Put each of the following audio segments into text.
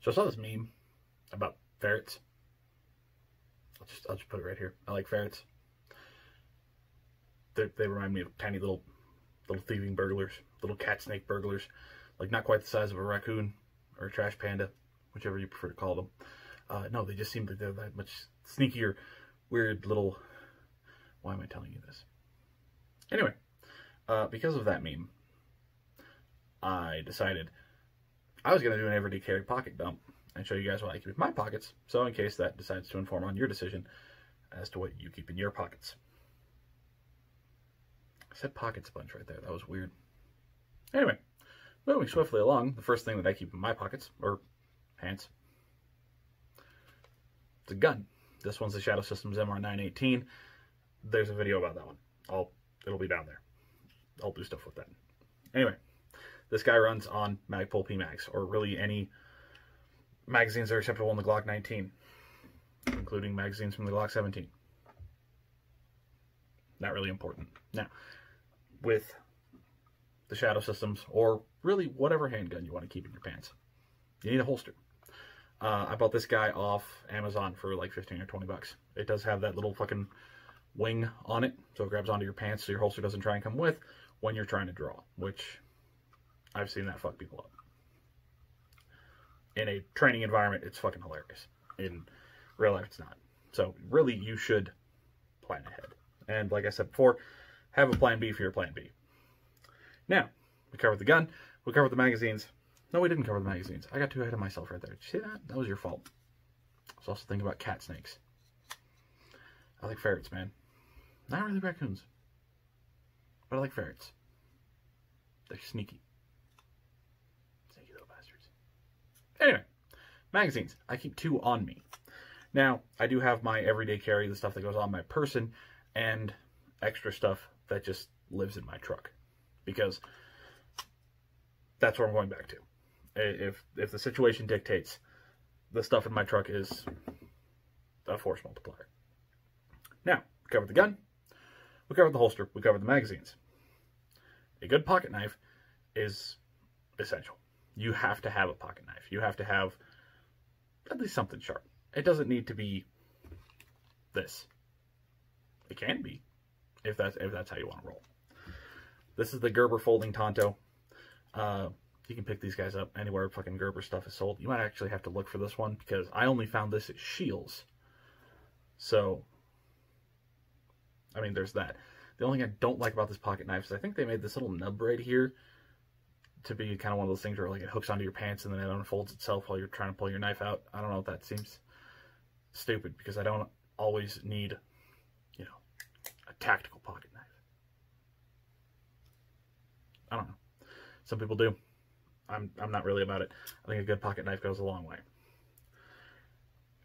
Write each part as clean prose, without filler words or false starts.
So I saw this meme about ferrets. I'll just put it right here. I like ferrets. They remind me of tiny little thieving burglars, little cat snake burglars, like not quite the size of a raccoon or a trash panda, whichever you prefer to call them. No, they just seem like they're that much sneakier, weird little. Why am I telling you this? Anyway, because of that meme, I decided I was going to do an everyday carry pocket dump and show you guys what I keep in my pockets, so in case that decides to inform on your decision as to what you keep in your pockets. I said pockets a bunch right there. That was weird. Anyway, moving swiftly along, the first thing that I keep in my pockets, or pants, it's a gun. This one's the Shadow Systems MR918. There's a video about that one. It'll be down there. I'll do stuff with that. Anyway, this guy runs on Magpul PMags, or really any magazines that are acceptable in the Glock 19, including magazines from the Glock 17. Not really important. Now, with the Shadow Systems, or really whatever handgun you want to keep in your pants, you need a holster. I bought this guy off Amazon for like 15 or 20 bucks. It does have that little fucking wing on it, so it grabs onto your pants so your holster doesn't try and come with when you're trying to draw, which I've seen that fuck people up. In a training environment, it's fucking hilarious. In real life, it's not. So really, you should plan ahead. And like I said before, have a plan B for your plan B. Now, we covered the gun, we covered the magazines. No, we didn't cover the magazines. I got too ahead of myself right there. Did you see that? That was your fault. I was also thinking about cat snakes. I like ferrets, man. Not really raccoons. But I like ferrets. They're sneaky. Sneaky little bastards. Anyway, magazines. I keep 2 on me. Now, I do have my everyday carry, the stuff that goes on my person, and extra stuff that just lives in my truck. Because that's where I'm going back to. If the situation dictates, the stuff in my truck is a force multiplier. Now, we covered the gun, we covered the holster, we covered the magazines. A good pocket knife is essential. You have to have a pocket knife. You have to have at least something sharp. It doesn't need to be this. It can be, if that's how you want to roll. This is the Gerber folding Tonto. You can pick these guys up anywhere fucking Gerber stuff is sold. You might actually have to look for this one, because I only found this at Shields. So, I mean, there's that. The only thing I don't like about this pocket knife is I think they made this little nub right here to be kind of one of those things where like it hooks onto your pants and then it unfolds itself while you're trying to pull your knife out. I don't know if that seems stupid, because I don't always need, you know, a tactical pocket knife. I don't know. Some people do. I'm not really about it. I think a good pocket knife goes a long way.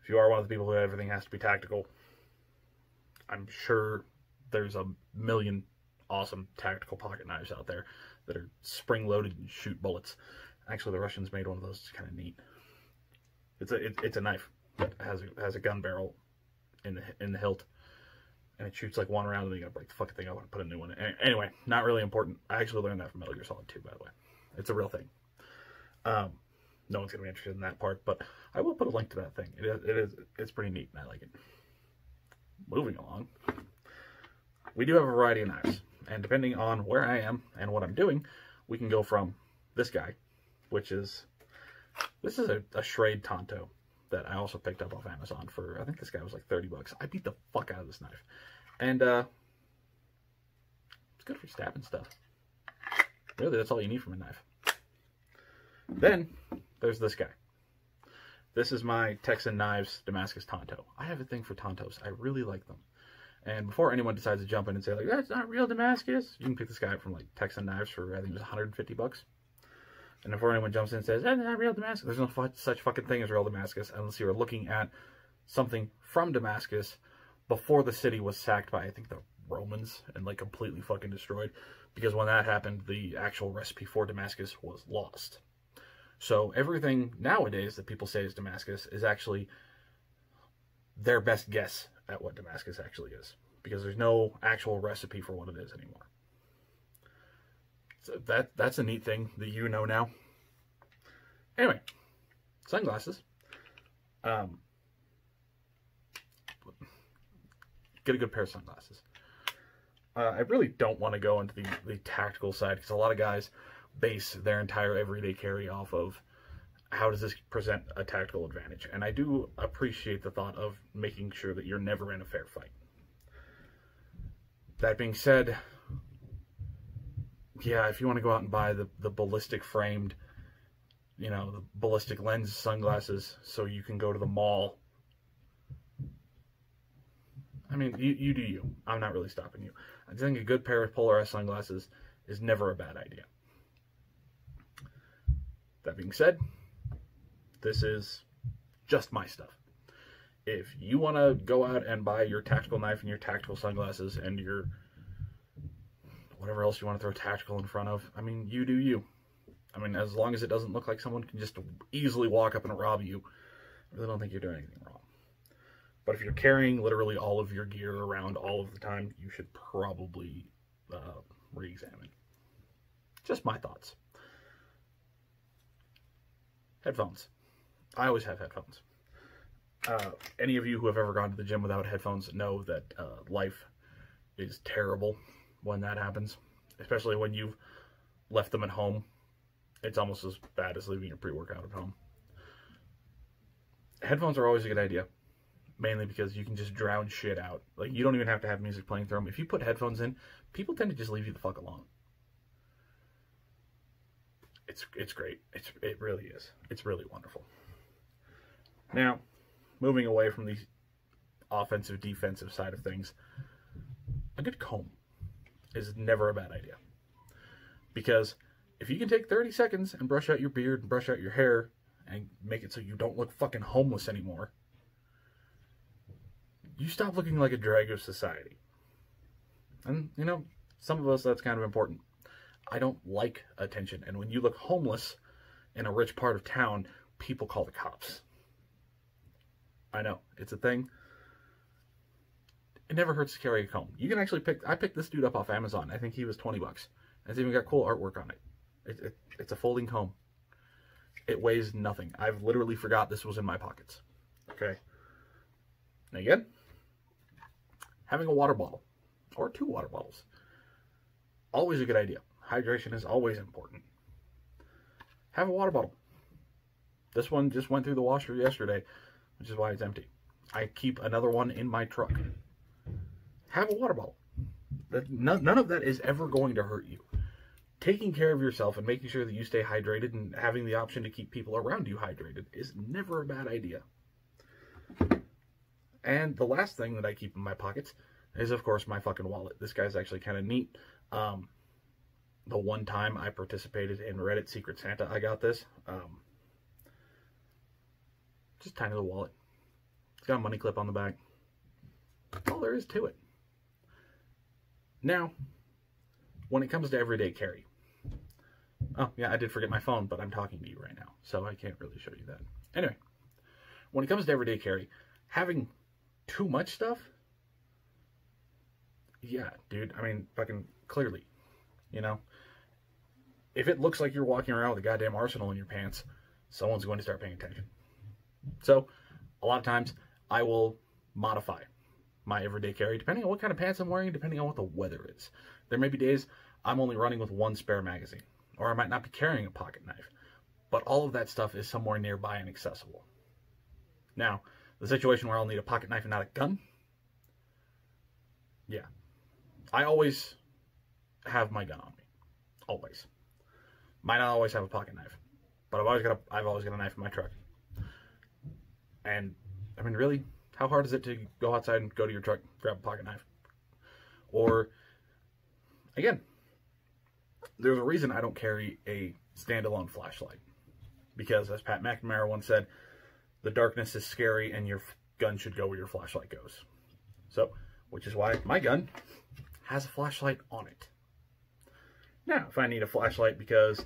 If you are one of the people who everything has to be tactical, I'm sure there's a million awesome tactical pocket knives out there that are spring-loaded and shoot bullets. Actually, the Russians made one of those. It's kind of neat. It's a knife that has a gun barrel in the hilt, and it shoots like one round, and then you gotta break the fucking thing up and put a new one in. Anyway, not really important. I actually learned that from Metal Gear Solid 2, by the way. It's a real thing. No one's gonna be interested in that part, but I will put a link to that thing. It's pretty neat, and I like it. Moving along, we do have a variety of knives, and depending on where I am and what I'm doing, we can go from this guy, which is a Schrade Tonto that I also picked up off Amazon for, I think this guy was like 30 bucks. I beat the fuck out of this knife, and it's good for stabbing stuff. Really, that's all you need from a knife. Then there's this guy. This is my Texan Knives Damascus Tanto. I have a thing for Tantos. I really like them. And before anyone decides to jump in and say, like, that's not real Damascus, you can pick this guy up from, like, Texan Knives for, I think it was 150 bucks. And before anyone jumps in and says, that's not real Damascus, there's no such fucking thing as real Damascus, unless you are looking at something from Damascus before the city was sacked by, I think, the Romans and, like, completely fucking destroyed. Because when that happened, the actual recipe for Damascus was lost. So everything nowadays that people say is Damascus is actually their best guess at what Damascus actually is, because there's no actual recipe for what it is anymore. So that's a neat thing that you know now. Anyway, sunglasses, get a good pair of sunglasses. I really don't want to go into the tactical side, because a lot of guys base their entire everyday carry off of how does this present a tactical advantage. And I do appreciate the thought of making sure that you're never in a fair fight. That being said, yeah, if you want to go out and buy the ballistic framed, you know, the ballistic lens sunglasses so you can go to the mall, I mean, you do you. I'm not really stopping you. I think a good pair of polarized sunglasses is never a bad idea. That being said, this is just my stuff. If you want to go out and buy your tactical knife and your tactical sunglasses and your whatever else you want to throw tactical in front of, I mean, you do you. I mean, as long as it doesn't look like someone can just easily walk up and rob you, I really don't think you're doing anything wrong. But if you're carrying literally all of your gear around all of the time, you should probably re-examine. Just my thoughts. Headphones. I always have headphones. Any of you who have ever gone to the gym without headphones know that life is terrible when that happens. Especially when you've left them at home. It's almost as bad as leaving your pre-workout at home. Headphones are always a good idea. Mainly because you can just drown shit out. Like, you don't even have to have music playing through them. If you put headphones in, people tend to just leave you the fuck alone. It's great. It really is. It's really wonderful. Now, moving away from the offensive, defensive side of things, a good comb is never a bad idea. Because if you can take 30 seconds and brush out your beard and brush out your hair and make it so you don't look fucking homeless anymore, you stop looking like a drag of society. And, you know, some of us, that's kind of important. I don't like attention. And when you look homeless in a rich part of town, people call the cops. I know, it's a thing. It never hurts to carry a comb. You can actually I picked this dude up off Amazon. I think he was 20 bucks. It's even got cool artwork on it. It's a folding comb. It weighs nothing. I've literally forgot this was in my pockets. Okay. And again, having a water bottle, or 2 water bottles, always a good idea. Hydration is always important. Have a water bottle. This one just went through the washer yesterday, which is why it's empty. I keep another one in my truck. Have a water bottle. None of that is ever going to hurt you. Taking care of yourself and making sure that you stay hydrated and having the option to keep people around you hydrated is never a bad idea. And the last thing that I keep in my pockets is, of course, my fucking wallet. This guy's actually kind of neat. The one time I participated in Reddit Secret Santa, I got this. Just tiny little wallet. It's got a money clip on the back. That's all there is to it. Now, when it comes to everyday carry. Oh, yeah, I did forget my phone, but I'm talking to you right now, so I can't really show you that. Anyway, when it comes to everyday carry, having too much stuff, yeah, dude, I mean, fucking clearly, you know, if it looks like you're walking around with a goddamn arsenal in your pants, someone's going to start paying attention. So, a lot of times, I will modify my everyday carry, depending on what kind of pants I'm wearing, depending on what the weather is. There may be days I'm only running with 1 spare magazine, or I might not be carrying a pocket knife, but all of that stuff is somewhere nearby and accessible. Now, the situation where I'll need a pocket knife and not a gun, yeah. I always have my gun on me. Always. Might not always have a pocket knife, but I've always got a knife in my truck. And, I mean, really, how hard is it to go outside and go to your truck, grab a pocket knife? Or, again, there's a reason I don't carry a standalone flashlight. Because, as Pat McNamara once said, the darkness is scary and your gun should go where your flashlight goes. So, which is why my gun has a flashlight on it. Now, if I need a flashlight because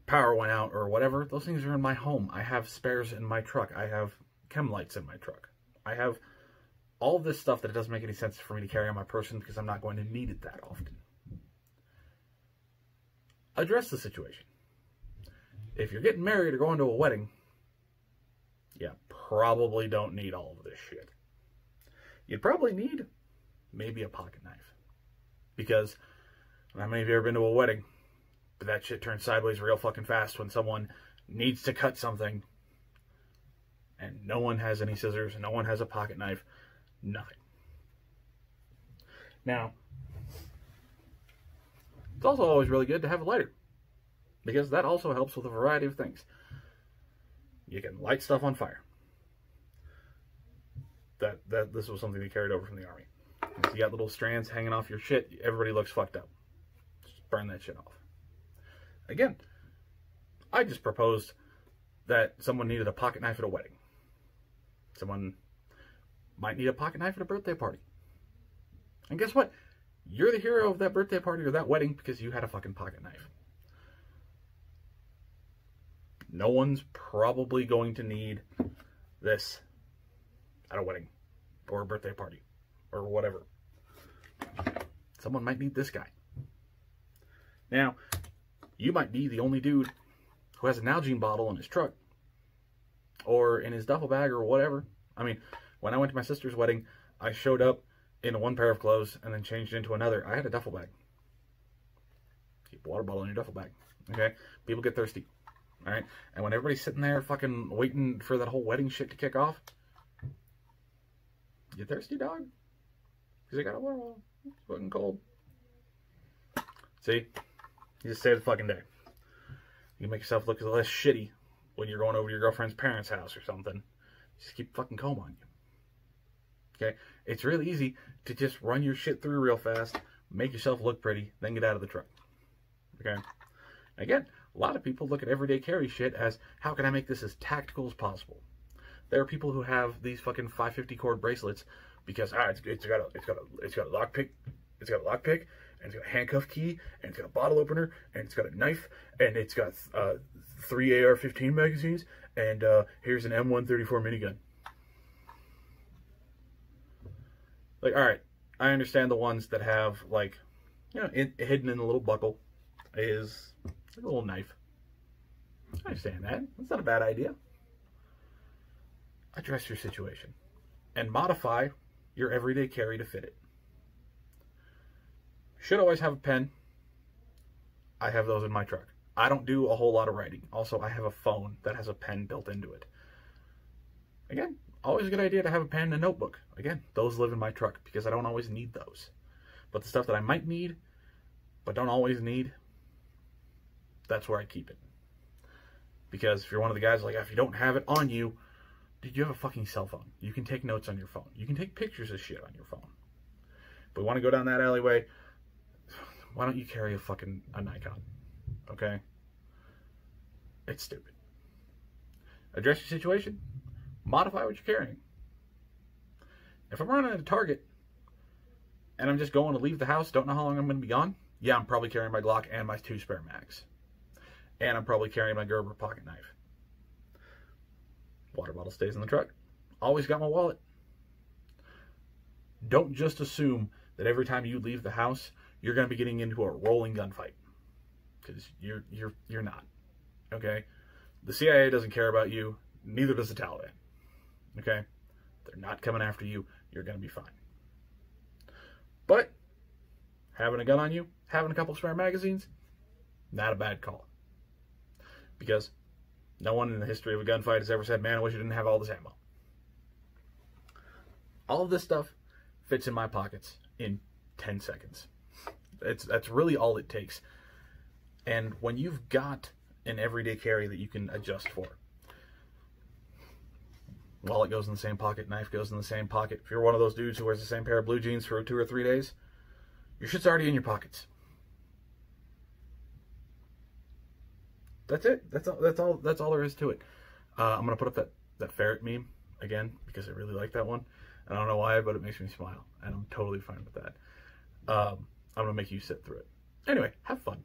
power went out or whatever, those things are in my home. I have spares in my truck. I have chem lights in my truck. I have all of this stuff that it doesn't make any sense for me to carry on my person because I'm not going to need it that often. Address the situation. If you're getting married or going to a wedding, probably don't need all of this shit. You'd probably need maybe a pocket knife. Because, how many of you have ever been to a wedding? But that shit turns sideways real fucking fast when someone needs to cut something and no one has any scissors, no one has a pocket knife, nothing. Now, it's also always really good to have a lighter, because that also helps with a variety of things. You can light stuff on fire. This was something we carried over from the army. If you got little strands hanging off your shit, everybody looks fucked up. Just burn that shit off. Again, I just proposed that someone needed a pocket knife at a wedding. Someone might need a pocket knife at a birthday party. And guess what? You're the hero of that birthday party or that wedding because you had a fucking pocket knife. No one's probably going to need this at a wedding or a birthday party or whatever. Someone might need this guy. Now, you might be the only dude who has a Nalgene bottle in his truck or in his duffel bag or whatever. I mean, when I went to my sister's wedding, I showed up in one pair of clothes and then changed into another. I had a duffel bag. Keep a water bottle in your duffel bag. Okay? People get thirsty. Alright? And when everybody's sitting there fucking waiting for that whole wedding shit to kick off, you thirsty, dog? Because I got a water bottle. It's fucking cold. See? You just saved the fucking day. You can make yourself look less shitty when you're going over to your girlfriend's parents' house or something. Just keep fucking comb on you. Okay? It's really easy to just run your shit through real fast, make yourself look pretty, then get out of the truck. Okay? Again, a lot of people look at everyday carry shit as, how can I make this as tactical as possible? There are people who have these fucking 550 cord bracelets because it's got a lockpick, it's got a lockpick, and it's got a handcuff key, and it's got a bottle opener, and it's got a knife, and it's got 3 AR-15 magazines, and here's an M134 minigun. Like, alright, I understand the ones that have, like, you know, hidden in a little buckle is like a little knife. I understand that. That's not a bad idea. Address your situation and modify your everyday carry to fit it. Should always have a pen. I have those in my truck. I don't do a whole lot of writing. Also, I have a phone that has a pen built into it. Again, always a good idea to have a pen and a notebook. Again, those live in my truck because I don't always need those. But the stuff that I might need, but don't always need, that's where I keep it. Because if you're one of the guys like, if you don't have it on you, dude, you have a fucking cell phone. You can take notes on your phone. You can take pictures of shit on your phone. But we want to go down that alleyway, why don't you carry a Nikon? Okay? It's stupid. Address your situation. Modify what you're carrying. If I'm running at a Target and I'm just going to leave the house, don't know how long I'm going to be gone, yeah, I'm probably carrying my Glock and my 2 spare mags. And I'm probably carrying my Gerber pocket knife. Water bottle stays in the truck. Always got my wallet. Don't just assume that every time you leave the house, you're going to be getting into a rolling gunfight. Because you're not. Okay? The CIA doesn't care about you. Neither does the Taliban. Okay? They're not coming after you. You're going to be fine. But having a gun on you, having a couple spare magazines, not a bad call. Because no one in the history of a gunfight has ever said, man, I wish I didn't have all this ammo. All of this stuff fits in my pockets in 10 seconds. That's really all it takes. And when you've got an everyday carry that you can adjust for, wallet goes in the same pocket, knife goes in the same pocket. If you're one of those dudes who wears the same pair of blue jeans for 2 or 3 days, your shit's already in your pockets. That's it. That's all there is to it. I'm gonna put up that ferret meme again because I really like that one. I don't know why, but it makes me smile, and I'm totally fine with that. I'm gonna make you sit through it. Anyway, have fun.